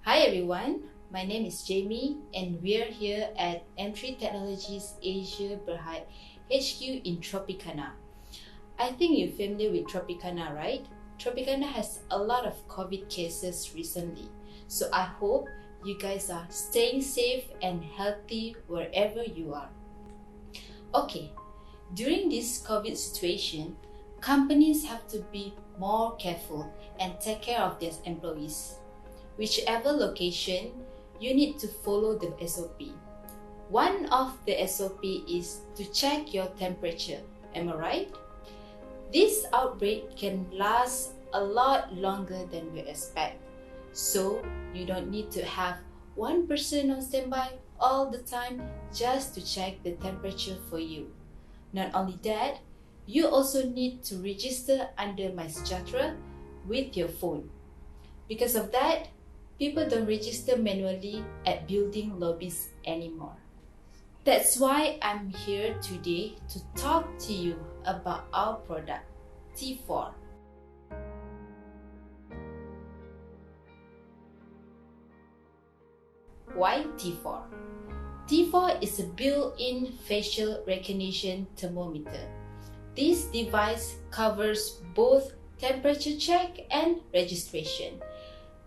Hi everyone, my name is Jamie and we're here at M3 Technologies Asia Berhad HQ in Tropicana. I think you're familiar with Tropicana, right? Tropicana has a lot of COVID cases recently, so I hope you guys are staying safe and healthy wherever you are. Okay, during this COVID situation, companies have to be more careful and take care of their employees. Whichever location, you need to follow the SOP. One of the SOP is to check your temperature. Am I right? This outbreak can last a lot longer than we expect. So you don't need to have one person on standby all the time just to check the temperature for you. Not only that, you also need to register under MySejahtera with your phone. Because of that, people don't register manually at building lobbies anymore. That's why I'm here today to talk to you about our product, T4. Why T4? T4 is a built-in facial recognition thermometer. This device covers both temperature check and registration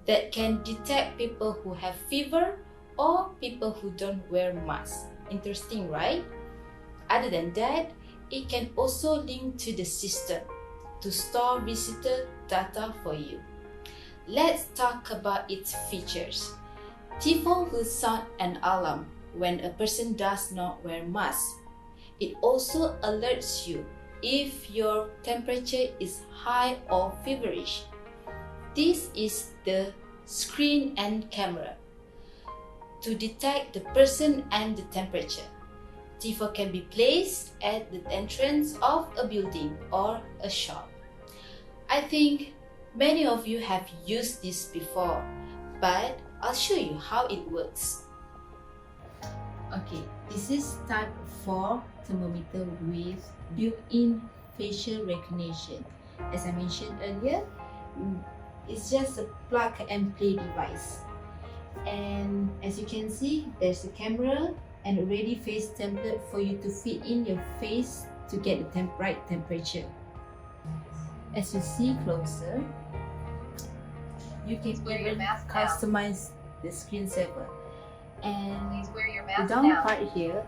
that can detect people who have fever or people who don't wear masks. Interesting, right? Other than that, it can also link to the system to store visitor data for you. Let's talk about its features. T4 will sound an alarm when a person does not wear mask. It also alerts you if your temperature is high or feverish. This is the screen and camera to detect the person and the temperature. T4 can be placed at the entrance of a building or a shop. I think many of you have used this before, but I'll show you how it works. Okay, this is type 4 thermometer with built-in facial recognition. As I mentioned earlier, it's just a plug and play device. And as you can see, there's a camera and a ready face template for you to fit in your face to get the right temperature. As you see closer, you can even customize the screensaver. And the down part here,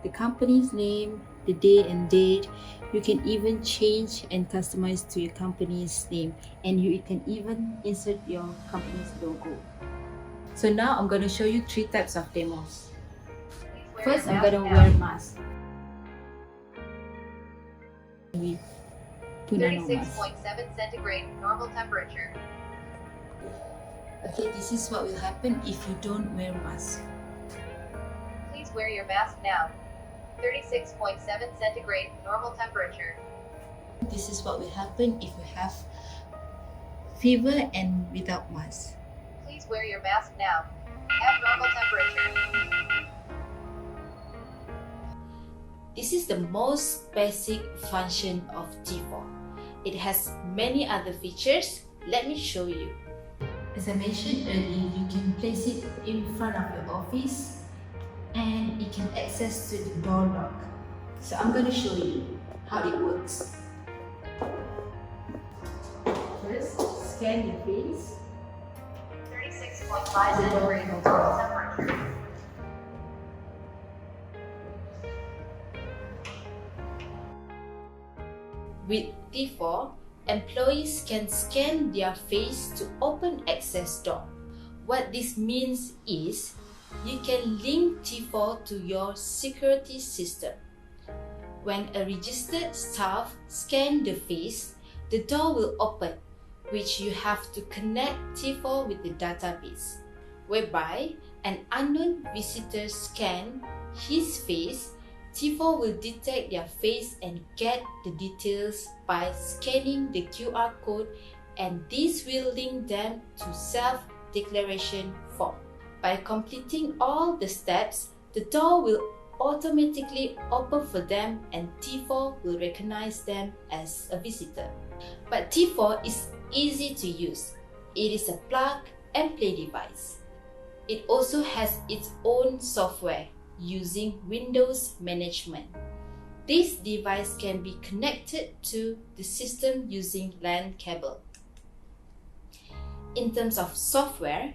the company's name, the day and date, you can even change and customize to your company's name, and you can even insert your company's logo. So now I'm going to show you 3 types of demos. First, I'm going to wear a mask. We put on a mask. 36.7 centigrade normal temperature. Okay, this is what will happen if you don't wear a mask. Please wear your mask now. 36.7 centigrade normal temperature. This is what will happen if you have fever and without mask. Please wear your mask now. Have normal temperature. This is the most basic function of T4. It has many other features. Let me show you. As I mentioned earlier, you can place it in front of your office and it can access to the door lock. So I'm going to show you how it works. First, scan your face. 36.5 centigrade normal temperature. With T4, employees can scan their face to open access door. What this means is you can link T4 to your security system. When a registered staff scans the face, the door will open, which you have to connect T4 with the database, whereby an unknown visitor scans his face. T4 will detect their face and get the details by scanning the QR code, and this will link them to self-declaration form. By completing all the steps, the door will automatically open for them and T4 will recognize them as a visitor. But T4 is easy to use. It is a plug and play device. It also has its own software using Windows management. This device can be connected to the system using LAN cable. In terms of software,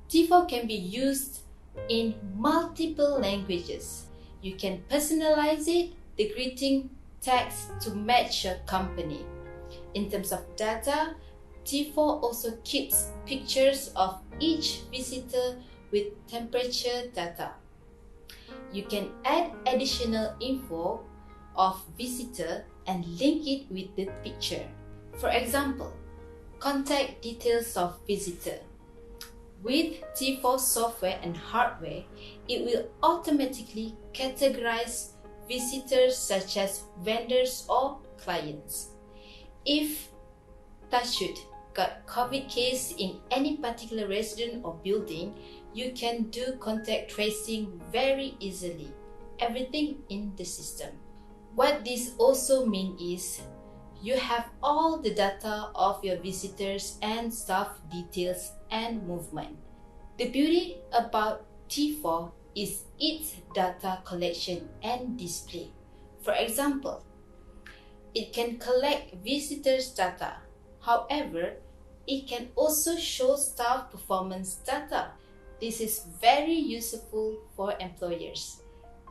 T4 can be used in multiple languages. You can personalize it, the greeting text to match your company. In terms of data, T4 also keeps pictures of each visitor with temperature data. You can add additional info of visitor and link it with the picture. For example, contact details of visitor. With T4 software and hardware, it will automatically categorize visitors such as vendors or clients. If touchwood got COVID case in any particular resident or building, you can do contact tracing very easily. Everything in the system. What this also means is you have all the data of your visitors and staff details and movement. The beauty about T4 is its data collection and display. For example, it can collect visitors' data. However, it can also show staff performance data. This is very useful for employers.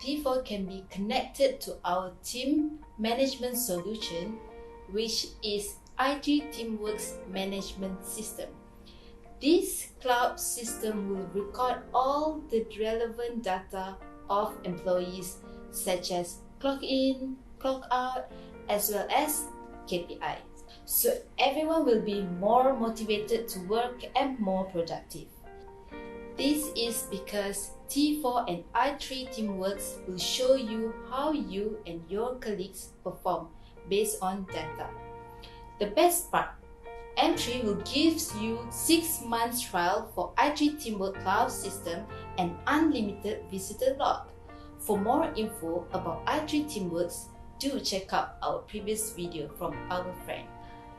T4 can be connected to our team management solution, which is i3 Teamworks Management System. This cloud system will record all the relevant data of employees such as clock in, clock out, as well as KPI. So everyone will be more motivated to work and more productive. This is because T4 and i3 Teamworks will show you how you and your colleagues perform based on data. The best part, M3 will give you 6 months trial for i3 Teamwork Cloud System and unlimited visitor log. For more info about i3 Teamworks, do check out our previous video from our friend.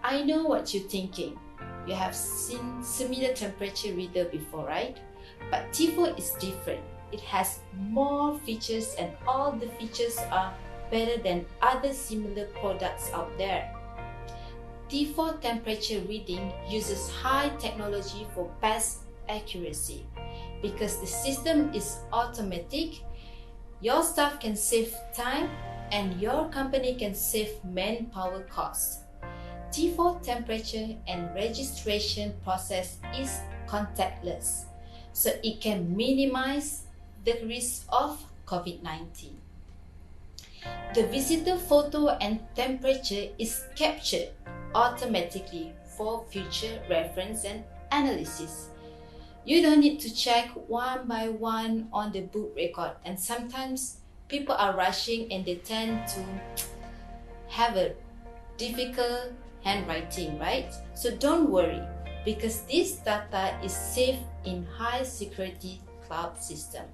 I know what you're thinking. You have seen similar temperature reader before, right? But T4 is different. It has more features and all the features are better than other similar products out there. T4 temperature reading uses high technology for best accuracy. Because the system is automatic, your staff can save time and your company can save manpower costs. T4 temperature and registration process is contactless, so it can minimize the risk of COVID-19. The visitor photo and temperature is captured automatically for future reference and analysis. You don't need to check one by one on the book record, and sometimes people are rushing and they tend to have a difficult handwriting, right? So don't worry, because this data is safe in high security cloud system.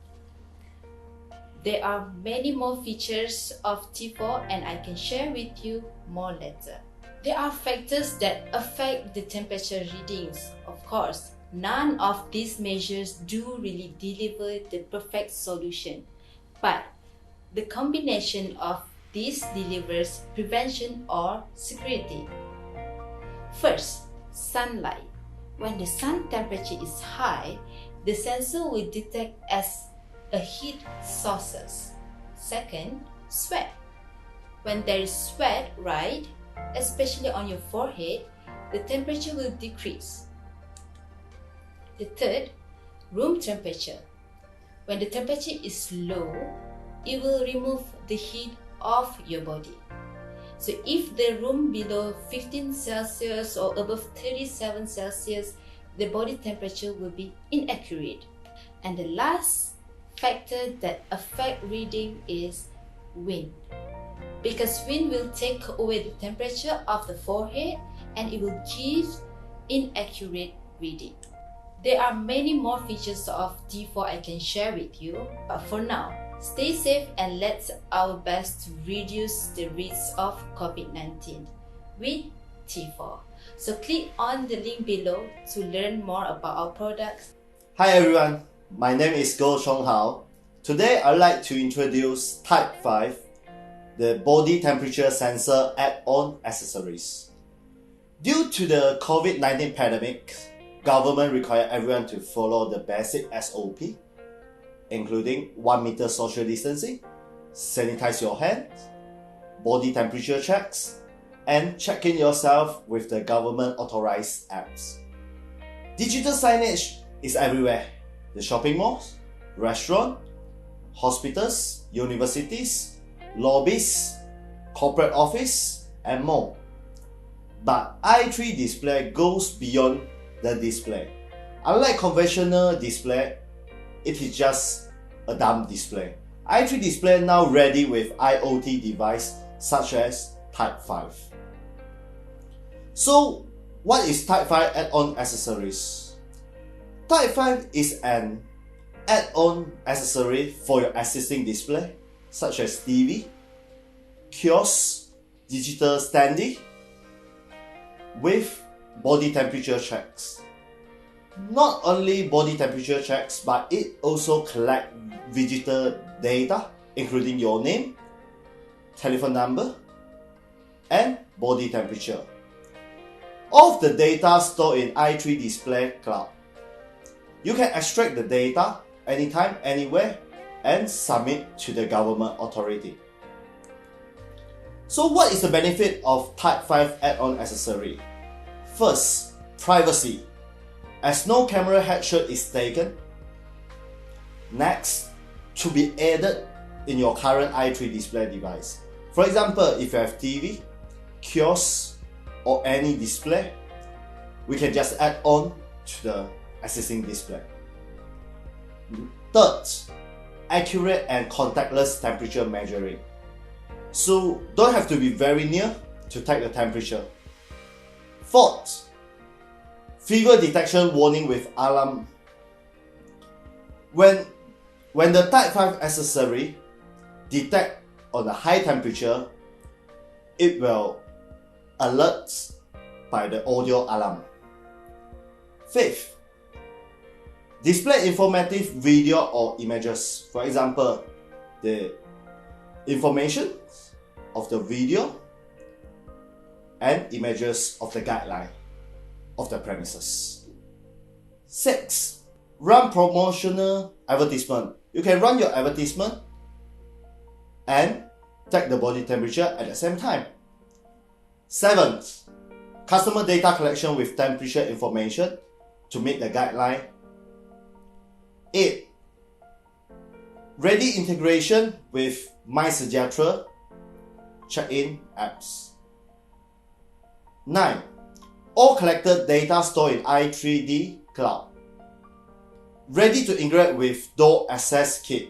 There are many more features of T4 and I can share with you more later. There are factors that affect the temperature readings. Of course, none of these measures do really deliver the perfect solution, but the combination of these delivers prevention or security. First, sunlight. When the sun temperature is high, the sensor will detect as a heat source. Second, sweat. When there is sweat, right, especially on your forehead, the temperature will decrease. The third, room temperature. When the temperature is low, it will remove the heat of your body. So if the room below 15 Celsius or above 37 Celsius, the body temperature will be inaccurate. And the last factor that affect reading is wind. Because wind will take away the temperature of the forehead and it will give inaccurate reading. There are many more features of T4 I can share with you, but for now, stay safe and let's our best to reduce the risk of COVID-19 with T4. So click on the link below to learn more about our products. Hi everyone, My name is Go Chong Hao. Today I'd like to introduce Type 5, the body temperature sensor add-on accessories. Due to the COVID-19 pandemic, government require everyone to follow the basic SOP, including 1 meter social distancing, sanitize your hands, body temperature checks, and check in yourself with the government authorized apps. Digital signage is everywhere. The shopping malls, restaurants, hospitals, universities, lobbies, corporate office, and more. But i3 display goes beyond the display. Unlike conventional display, it is just a dumb display. i3 display now ready with IoT device such as Type 5. So, what is Type 5 add-on accessories? Type 5 is an add-on accessory for your existing display, such as TV, kiosk, digital standee, with body temperature checks. Not only body temperature checks, but it also collects digital data, including your name, telephone number, and body temperature. All of the data stored in i3 Display Cloud. You can extract the data anytime, anywhere, and submit to the government authority. So what is the benefit of Type 5 add-on accessory? First, privacy, as no camera headshot is taken. Next, to be added in your current i3 display device. For example, if you have TV, kiosk, or any display, we can just add on to the existing display. Third, accurate and contactless temperature measuring. So don't have to be very near to take the temperature. Fourth, fever detection warning with alarm. When the Type 5 accessory detect on a high temperature, it will alert by the audio alarm. Fifth, display informative video or images. For example, the information of the video and images of the guideline of the premises. 6. Run promotional advertisement. You can run your advertisement and check the body temperature at the same time. 7. Customer data collection with temperature information to meet the guideline. 8. Ready integration with MySejahtera check-in apps. 9. All collected data stored in i3D Cloud. Ready to integrate with door access kit.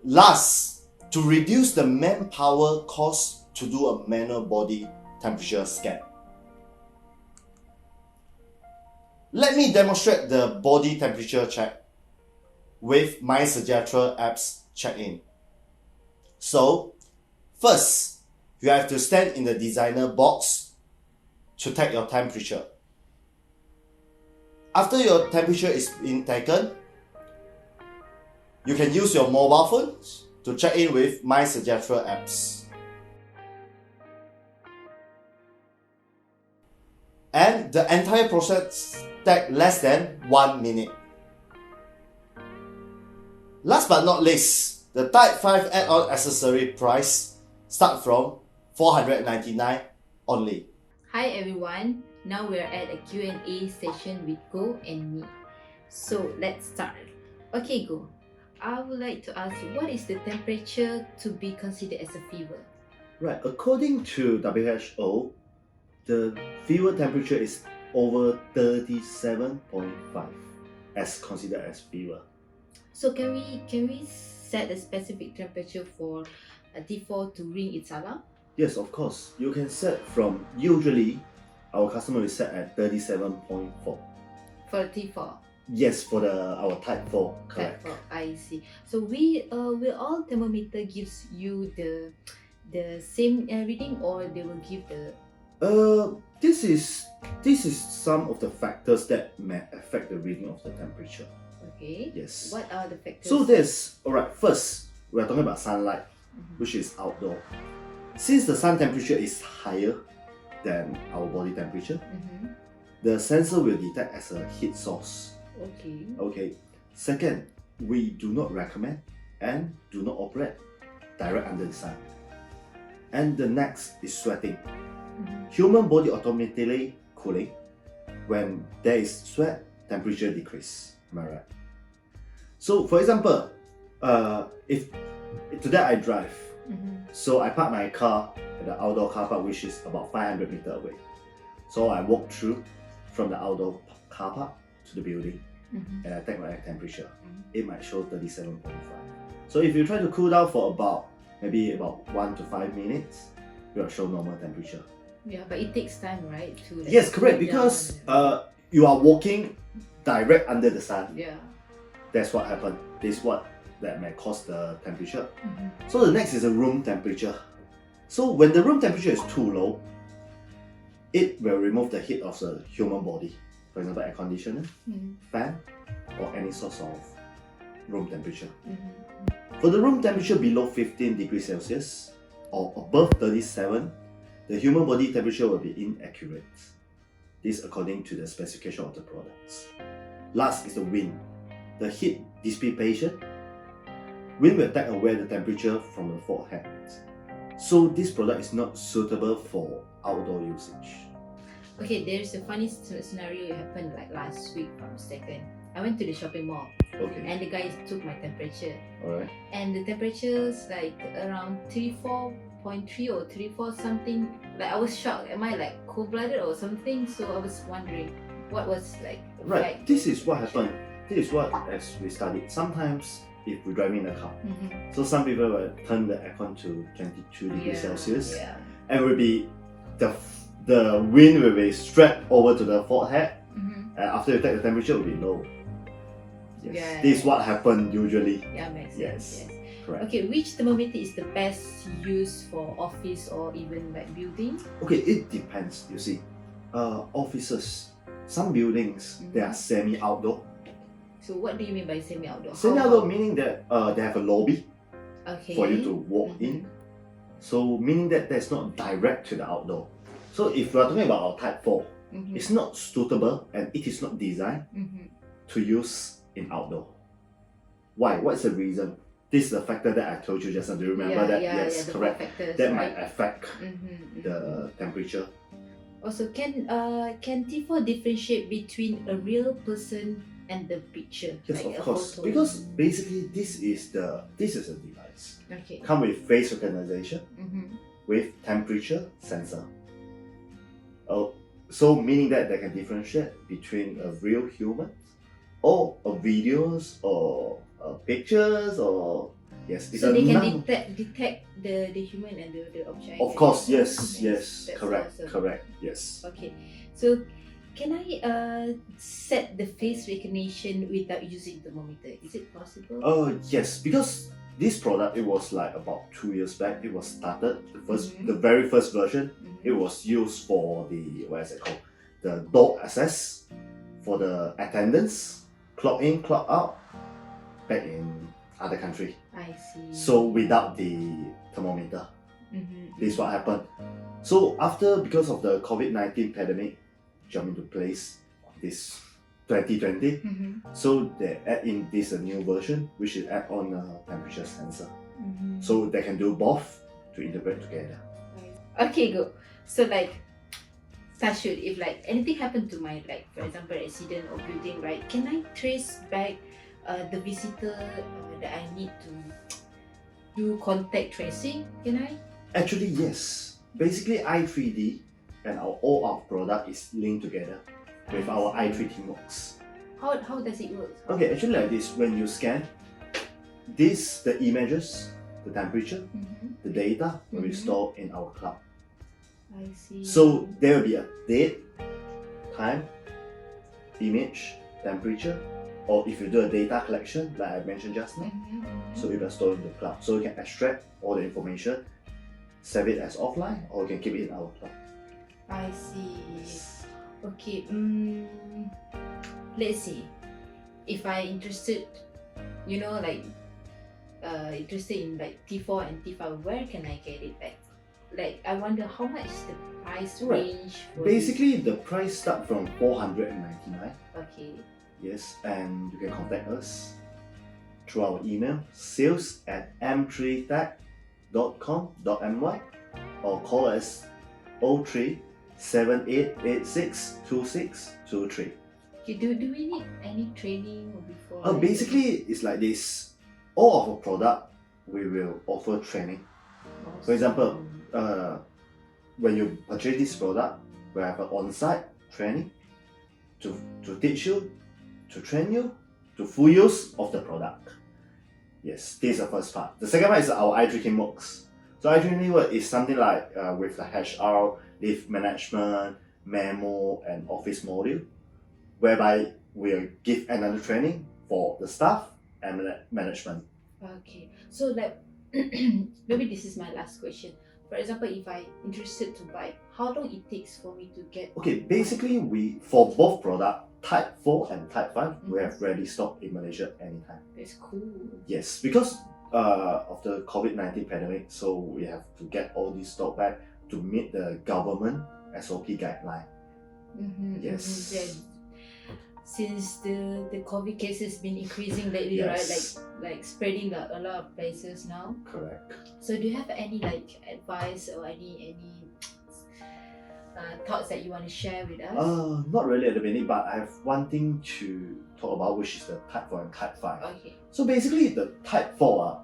Last, to reduce the manpower cost to do a manual body temperature scan. Let me demonstrate the body temperature check with MySejahtera apps check-in. So, first, you have to stand in the designer box to take your temperature. After your temperature is being taken, you can use your mobile phone to check in with MySejahtera apps. And the entire process takes less than 1 minute. Last but not least, the Type 5 add-on accessory price starts from $499 only. Hi everyone, now we're at a Q&A session with Go and me. So let's start. Okay Go, I would like to ask you, what is the temperature to be considered as a fever? Right, according to WHO, the fever temperature is over 37.5 as considered as fever. So can we set a specific temperature for a T4 to ring its alarm? Yes, of course. You can set from, usually our customer will set at 37.4. For T4? Yes, for our Type 4, correct. Type 4, I see. So will all thermometer gives you the same reading, or they will give the This is some of the factors that may affect the reading of the temperature. Okay. Yes. What are the factors? So alright, first we're talking about sunlight, which is outdoor. Since the sun temperature is higher than our body temperature, the sensor will detect as a heat source. Okay. Okay. Second, we do not recommend and do not operate direct under the sun. And the next is sweating. Human body automatically cooling. When there is sweat, temperature decrease. Am I right? So for example, if today I drive, so I park my car at the outdoor car park, which is about 500 meters away. So I walk through from the outdoor car park to the building, and I take my temperature. It might show 37.5. So if you try to cool down for maybe about 1 to 5 minutes, it will show normal temperature. Yeah, but it takes time, right? To Yes, correct, because you are walking direct under the sun. yeah. That's what happened. This is what that may cause the temperature. So the next is the room temperature. So when the room temperature is too low, it will remove the heat of the human body. For example, air conditioner, fan, or any source of room temperature. For the room temperature below 15 degrees Celsius or above 37, the human body temperature will be inaccurate. This according to the specification of the products. Last is the wind. The heat dissipation. Wind will take away the temperature from the forehead. So this product is not suitable for outdoor usage. Okay, there's a funny scenario happened like last week from second. I went to the shopping mall Okay. and the guy took my temperature. Alright. And the temperature's like around 34.3 or 34 something. Like I was shocked. Am I like cold-blooded or something? So I was wondering what was like the Right. fact. This is what happened. This is what, as we studied, sometimes if we're driving in a car, so some people will turn the aircon to 22 degrees Celsius, Yeah. and will be the wind will be straight over to the forehead, and after you take the temperature, it will be low. Yes. Yeah. This is what happened usually. Yeah, makes Yes. sense. Yes. Correct. Okay, which thermometer is the best used for office or even like building? Okay, it depends. You see, offices, some buildings they are semi-outdoor. So what do you mean by semi-outdoor? Semi-outdoor meaning that they have a lobby Okay. for you to walk in. So meaning that that's not direct to the outdoor. So if we are talking about our Type 4, it's not suitable and it is not designed to use in outdoor. Why? What's the reason? This is the factor that I told you just now. Do you remember that? Yes, the correct. factors, That right? might affect the temperature. Also, can T4 differentiate between a real person and the picture? Yes, like of a course. photo? Because basically this is a device. Okay. Come with face recognition, with temperature sensor. Oh, so meaning that they can differentiate between a real human or a videos or pictures or yes. It's So they can none- detect the human and the object. Of course, yes, yes, That's correct, awesome. correct, yes. Okay, so can I set the face recognition without using thermometer? Is it possible? Yes, because this product it was like about 2 years back. It was started the very first version. It was used for the what is it called? The door access for the attendants, clock in, clock out, back in other country. I see. So without the thermometer, this is what happened. So because of the COVID-19 pandemic jump into place this 2020, so they add in this new version which is add on a temperature sensor. So they can do both to integrate together. Okay, go. So like, touch wood, if like anything happened to my like for example accident or building, right? Can I trace back the visitor that I need to do contact tracing? Can I? Actually, yes. Basically, i3D and all our product is linked together with our i3 Teamworks. How does it work? Okay, actually like this, when you scan, the images, the temperature, the data will be stored in our cloud. I see. So there will be a date, time, image, temperature, or if you do a data collection like I mentioned just now, so it will store in the cloud. So you can extract all the information, save it as offline, or you can keep it in our cloud. I see. Okay. Let's see. If I interested, interested in like T4 and T5, where can I get it? Like I wonder how much is the price Right. range for Basically, the price start from 499. this? Okay. Yes, and you can contact us through our email sales@m3tech.com.my or call us 03 7886 2623. Okay, do we need any training before? Basically, it's like this. All of our product, we will offer training. For example, when you purchase this product, we have an on-site training to teach you, to train you, to full use of the product. Yes, this is the first part. The second one is our i3D works. So i3D work is something like with the HR, leave management, memo, and office module, whereby we'll give another training for the staff and management. Okay, so like maybe this is my last question. For example, if I interested to buy, how long it takes for me to get? Okay, basically we for both product Type 4 and Type 5, we have ready stock in Malaysia anytime. That's cool. Yes, because of the COVID-19 pandemic, so we have to get all this stock back to meet the government SOP guideline. Yes. Yeah. Since the COVID cases been increasing lately, Yes. right? Like spreading a lot of places now. Correct. So do you have any like advice or any thoughts that you want to share with us? Not really at the minute, but I have one thing to talk about, which is the Type 4 and Type 5. Okay. So basically, the Type 4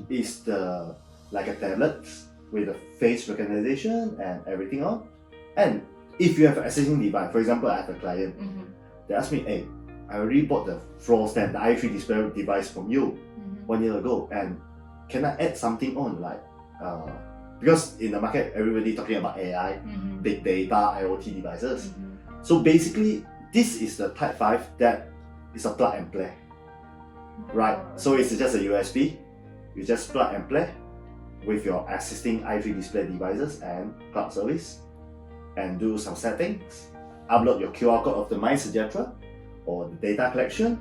is the like a tablet with a face recognition and everything on. And if you have an existing device, for example, I have a client, they ask me, hey, I already bought the floor stand, the i3 display device from you 1 year ago, and can I add something on, like because in the market everybody talking about AI, big data, IoT devices. So basically, this is the Type 5 that is a plug and play, right? So it's just a USB. You just plug and play with your existing i3 display devices and cloud service, and do some settings. Upload your QR code of the MySejahtera or the data collection.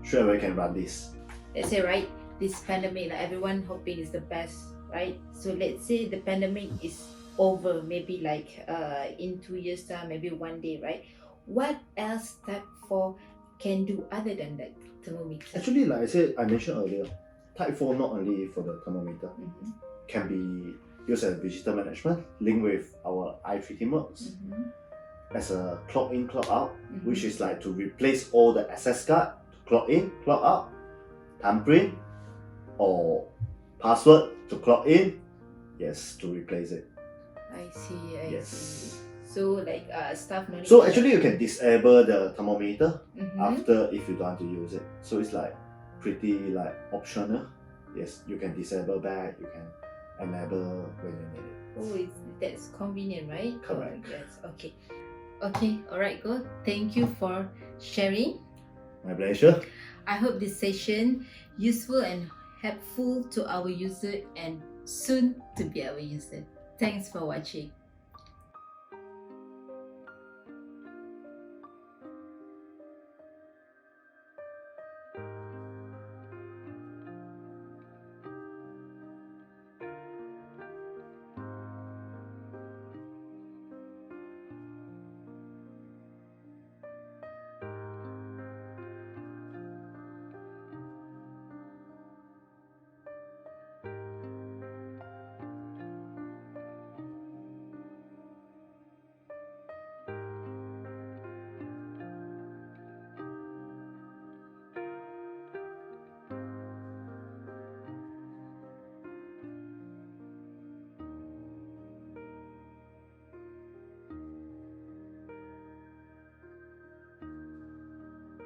Straight away can run this. Let's say, right, this pandemic, like everyone hoping is the best, right? So let's say the pandemic is over, maybe like in 2 years time, maybe one day, right? What else Type 4 can do other than that thermometer? Actually, like I mentioned earlier, Type 4 not only for the thermometer, can be used as visitor management, linked with our i3 teamworks, as a clock in, clock out, which is like to replace all the access card, clock in, clock out, thumbprint, or password to clock in, yes, to replace it. I see, I Yes. see. So like staff no need So to- actually you can disable the thermometer Mhm. after if you don't want to use it. So it's like pretty like optional. Yes, you can disable back, you can enable when you need it. Oh, that's convenient, right? Correct. Oh, yes, okay. Okay, alright, good. Thank you for sharing. My pleasure. I hope this session useful and helpful to our user and soon to be our user. Thanks for watching.